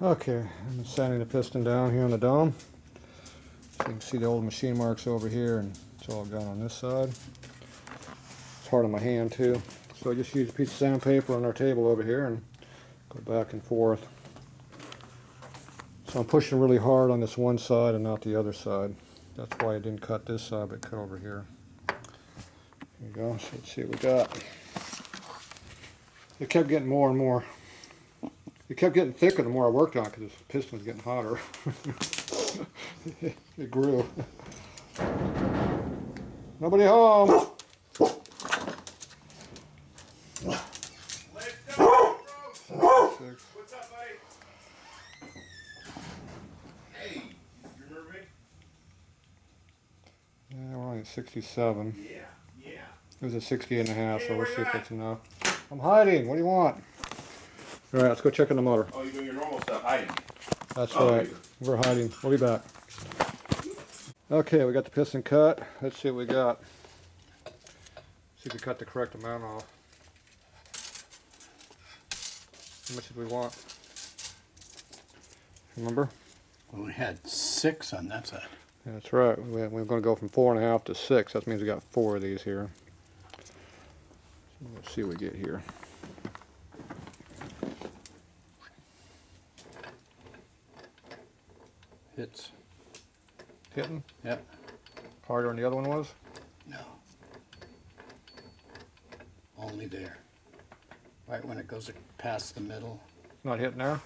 Okay, I'm sanding the piston down here on the dome. So you can see the old machine marks over here, and it's all gone on this side. It's hard on my hand too. So I just use a piece of sandpaper on our table over here and go back and forth. So I'm pushing really hard on this one side and not the other side. That's why I didn't cut this side, but cut over here. There you go. So let's see what we got. It kept getting more and more. It kept getting thicker the more I worked on it because the piston was getting hotter. It grew. Nobody home. Let's go, bro. What's up, buddy? Hey, you remember me? Yeah, we're only at 67. Yeah. It was at 68 and a half, so we'll see if that's enough. I'm hiding. What do you want? All right, let's go check on the motor. Oh, you're doing your normal stuff, hiding. That's right. We're hiding. We'll be back. Okay, we got the piston cut. Let's see what we got. See if we cut the correct amount off. How much did we want? Remember? Well, we had 6 on that side. Yeah, that's right. We're going to go from 4.5 to 6. That means we got 4 of these here. So let's see what we get here. Hits. Hitting? Yep. Harder than the other one was? No. Only there. Right when it goes past the middle. Not hitting there?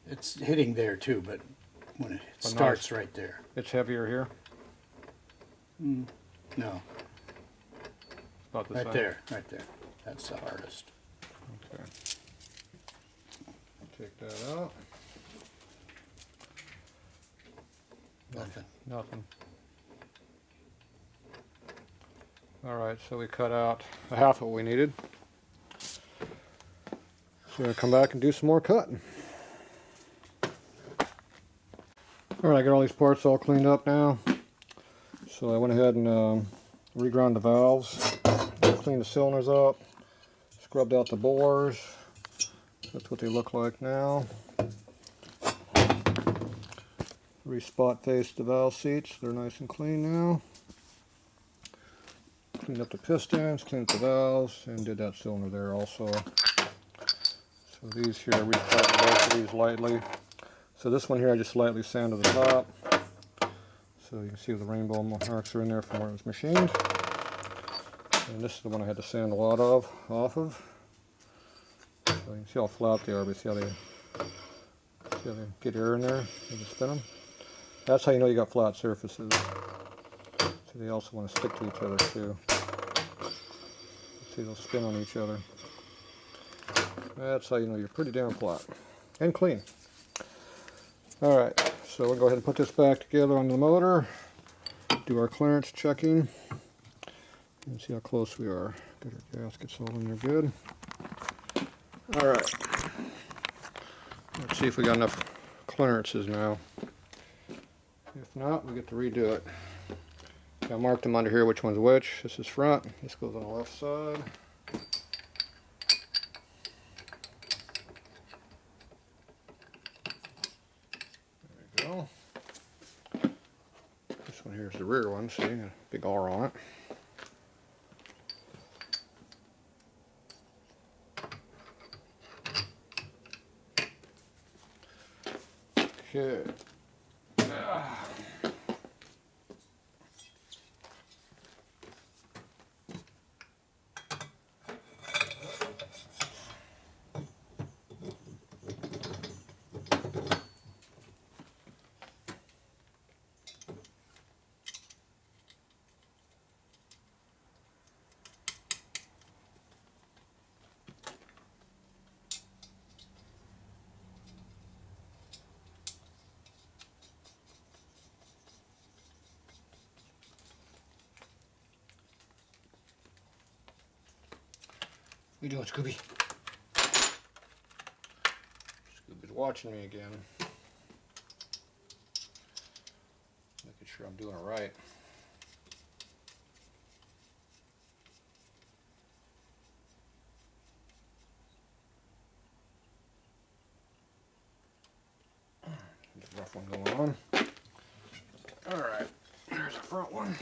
It's hitting there too, but when it starts right there. It's heavier here? No. About the Right same. there. Right there. That's the hardest. Okay. Take that out. Nothing. Nothing. Alright, so we cut out a half of what we needed. So we're going to come back and do some more cutting. Alright, I got all these parts all cleaned up now. So I went ahead and reground the valves, cleaned the cylinders up, scrubbed out the bores. That's what they look like now. Re-spot faced the valve seats. They're nice and clean now. Cleaned up the pistons, cleaned up the valves, and did that cylinder there also. So these here, I re-spotted both of these lightly. So this one here, I just lightly sanded the top. So you can see the rainbow marks are in there from where it was machined. And this is the one I had to sand a lot off of. So you can see how flat they are, but see how they get air in there when you spin them. That's how you know you got flat surfaces. So they also want to stick to each other too. See, they'll spin on each other. That's how you know you're pretty damn flat and clean. Alright, so we'll go ahead and put this back together on the motor. Do our clearance checking. And see how close we are. Get our gaskets all in there good. Alright. Let's see if we got enough clearances now. If not, we get to redo it. I marked them under here which one's which. This is front. This goes on the left side. There we go. This one here is the rear one. See, a big R on it. Okay. What are you doing, Scooby? Scooby's watching me again. Making sure I'm doing it right. There's a rough one going on. Alright, there's the front one.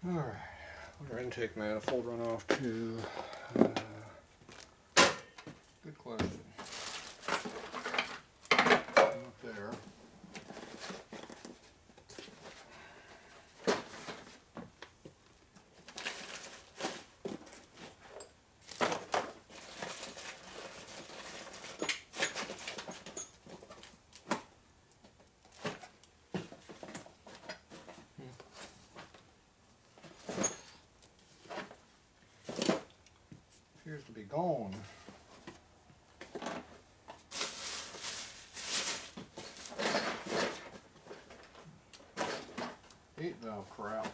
Alright, our intake manifold run off to, good question, not there. Appears to be gone. Eight valve crap.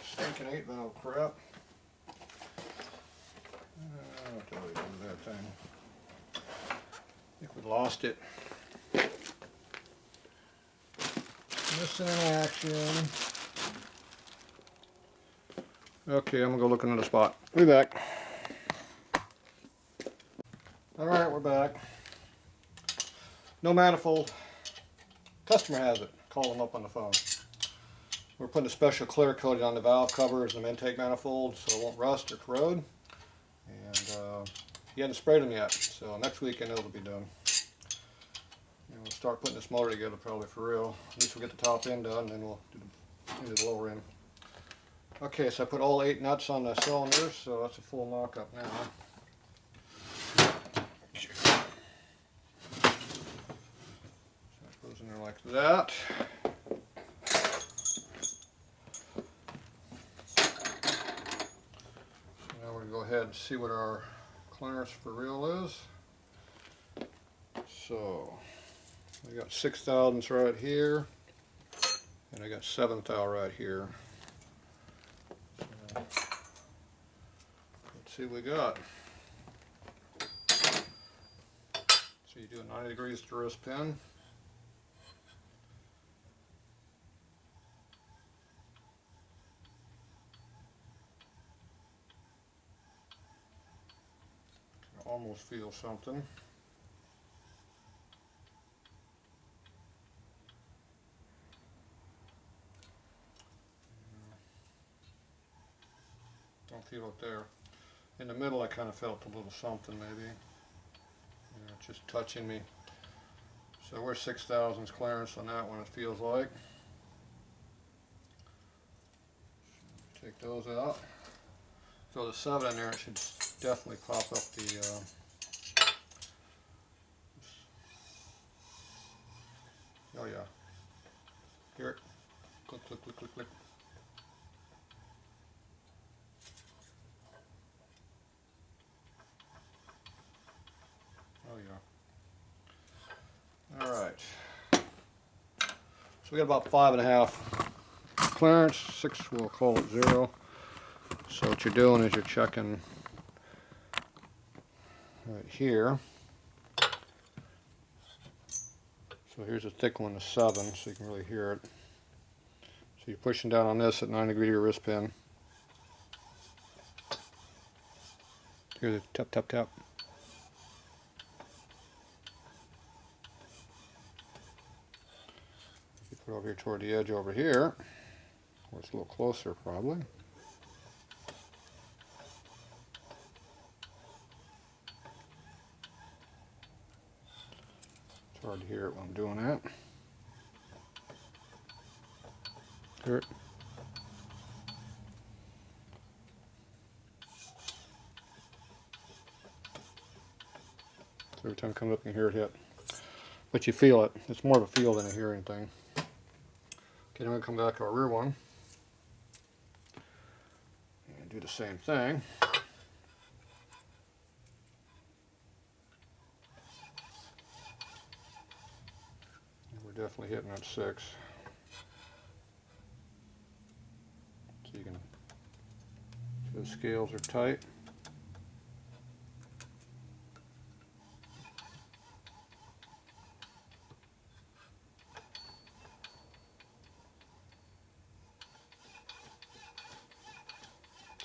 Stinking 8-valve crap. What do we do with that thing? I think we lost it. Missing in action. Okay, I'm gonna go look in another spot. Be back. Alright, we're back. No manifold. Customer has it. Call them up on the phone. We're putting a special clear coating on the valve covers and the intake manifold so it won't rust or corrode. And he hadn't sprayed them yet, so next weekend it'll be done. And we'll start putting this motor together probably for real. At least we'll get the top end done, and then we'll do the lower end. Okay, so I put all 8 nuts on the cylinders, so that's a full mock-up now. Goes in there like that. Now we're going to go ahead and see what our clearance for real is. So, we got 6 thousandths right here, and I got 7 thou right here. So, let's see what we got. So you do a 90 degrees to wrist pin. Almost feel something. Don't feel it there. In the middle I kind of felt a little something maybe. Yeah, it's just touching me. So we're 6 thousandths clearance on that one, it feels like. Take those out. Throw the 7 in there, it should definitely pop up the oh yeah. Hear it? Click, click, click, click, click. Oh yeah. Alright. So we got about 5.5 clearance, 6 we'll call it 0. So what you're doing is you're checking right here. So here's a thick one, a 7, so you can really hear it. So you're pushing down on this at 9 degree to your wrist pin. Hear the tap, tap, tap. You put it over here toward the edge over here, where it's a little closer probably. It's hard to hear it when I'm doing that. Hear it? every time it comes up, you can hear it hit. But you feel it. It's more of a feel than a hearing thing. Okay, then we'll come back to our rear one. And do the same thing. And we're definitely hitting at 6. So you can see the scales are tight.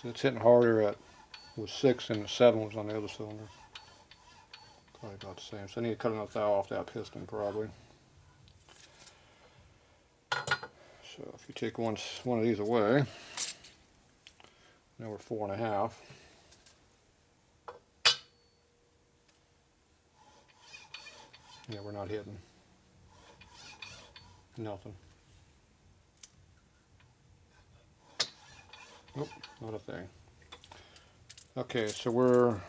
So it's hitting harder at with 6 and 7 was on the other cylinder. Probably about the same. So I need to cut another thou off that piston probably. So if you take one of these away, now we're 4.5. Yeah, we're not hitting. Nothing. Nope, not a thing. Okay, so we're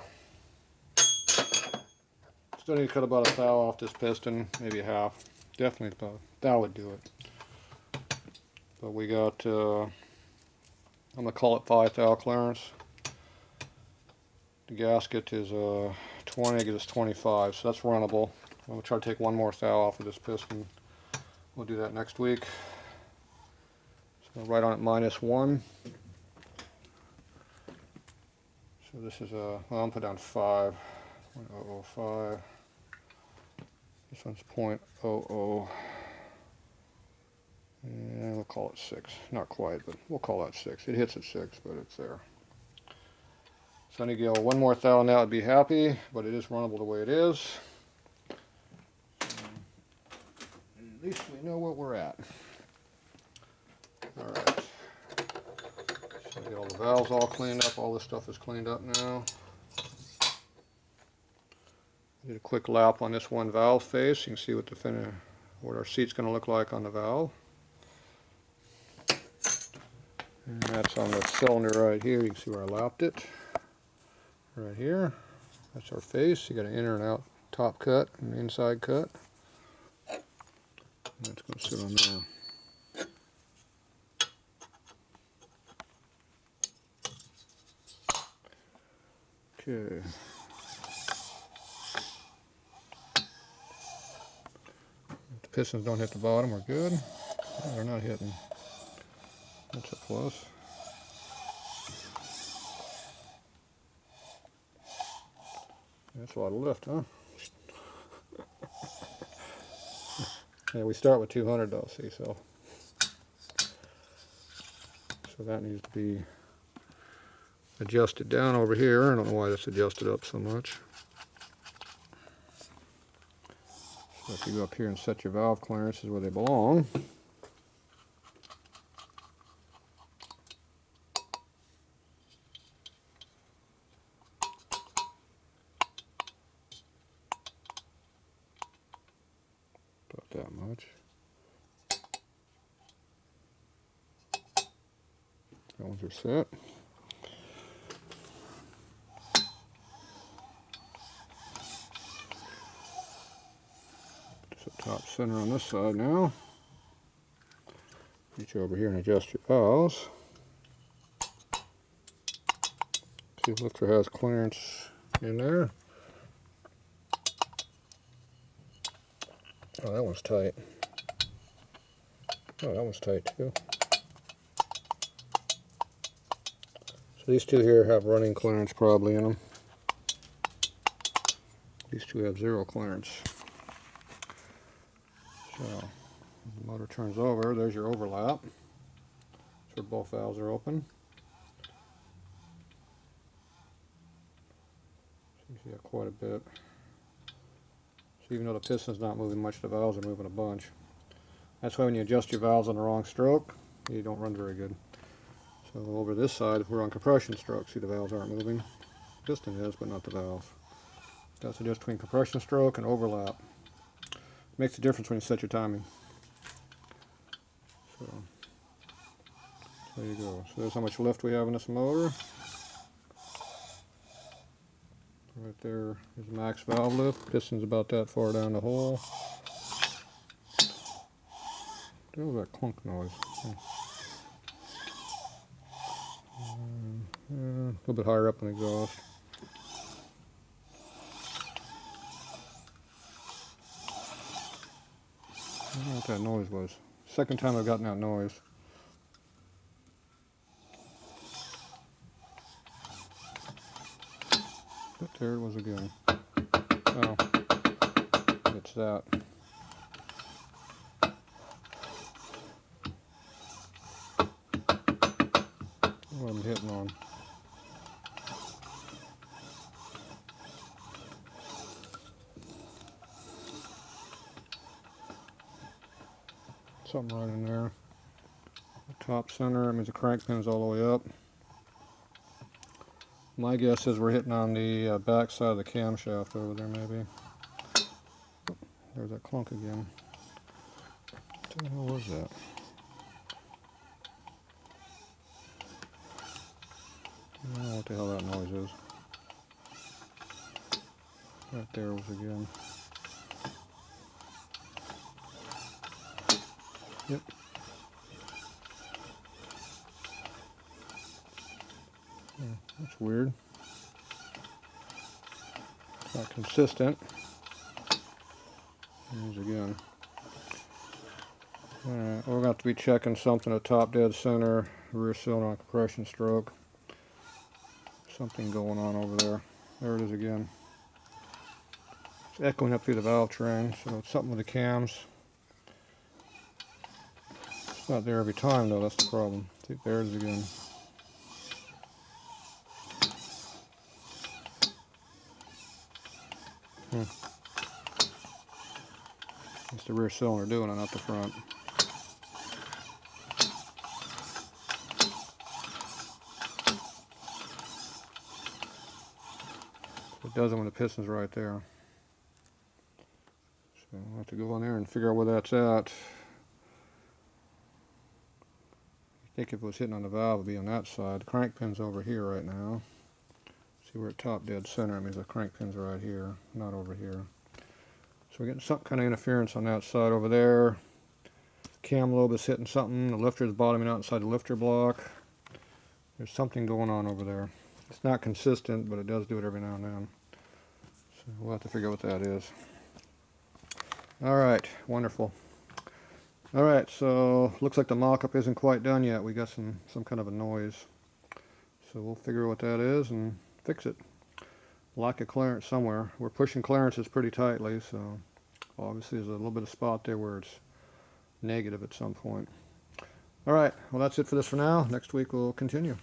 still need to cut about a thou off this piston, maybe a half. Definitely about thou would do it. But we got, I'm gonna call it 5 thou clearance. The gasket is 20, I guess it's 25, so that's runnable. We'll try to take one more thou off of this piston. We'll do that next week. So right on at -1. So this is well, I'm put down 5. 0.005. This one's 0.00. And we'll call it 6. Not quite, but we'll call that 6. It hits at 6, but it's there. So I need to go one more thou and that would be happy, but it is runnable the way it is. At least we know what we're at. Alright. So get all the valves all cleaned up. All this stuff is cleaned up now. Did a quick lap on this one valve face. You can see what our seat's going to look like on the valve. And that's on the cylinder right here. You can see where I lapped it. Right here. That's our face. You got an inner and out top cut and inside cut. And that's going to sit on there. Okay. If the pistons don't hit the bottom, we're good. Oh, they're not hitting. That's a plus. That's a lot of lift, huh? Yeah, we start with 200 though, see, so that needs to be adjusted down over here. I don't know why that's adjusted up so much. So if you go up here and set your valve clearances where they belong, about that much. Those are set. Put the top center on this side now. Reach over here and adjust your valves. See if the lifter has clearance in there. Oh, that one's tight. Oh, that one's tight too. So these two here have running clearance probably in them. These two have 0 clearance. So the motor turns over, there's your overlap. So both valves are open. So you see quite a bit. So even though the piston's not moving much, the valves are moving a bunch. That's why when you adjust your valves on the wrong stroke, you don't run very good. So over this side, we're on compression stroke. See, the valves aren't moving. Piston is, but not the valve. That's the difference between compression stroke and overlap. Makes a difference when you set your timing. So there you go. So there's how much lift we have in this motor. Right there is max valve lift. Piston's about that far down the hole. What was that clunk noise? A little bit higher up in the exhaust. I don't know what that noise was. Second time I've gotten that noise. But there it was again. Oh, it's that. What I'm hitting on. Something right in there. The top center, that means the crank pin's all the way up. My guess is we're hitting on the back side of the camshaft over there, maybe. There's that clunk again. What the hell was that? I don't know what the hell that noise is. Right there was again. Yep. Yeah, that's weird. Not consistent. There's again. Alright, we're going to have to be checking something at top dead center, rear cylinder on compression stroke. Something going on over there. There it is again. It's echoing up through the valve train, so it's something with the cams. It's not there every time though, that's the problem. See, there it is again. It's the rear cylinder doing it, not the front. It does it when the piston's right there. So we'll have to go in there and figure out where that's at. I think if it was hitting on the valve, it would be on that side. The crank pin's over here right now. See, we're at top dead center. That means the crank pin's right here, not over here. So we're getting some kind of interference on that side over there. Cam lobe is hitting something. The lifter is bottoming out inside the lifter block. There's something going on over there. It's not consistent, but it does do it every now and then. So we'll have to figure out what that is. Alright, wonderful. Alright, so looks like the mock-up isn't quite done yet. We got some kind of a noise. So we'll figure out what that is and fix it. Lack of clearance somewhere. We're pushing clearances pretty tightly, so obviously there's a little bit of spot there where it's negative at some point. Alright, well that's it for this for now. Next week we'll continue.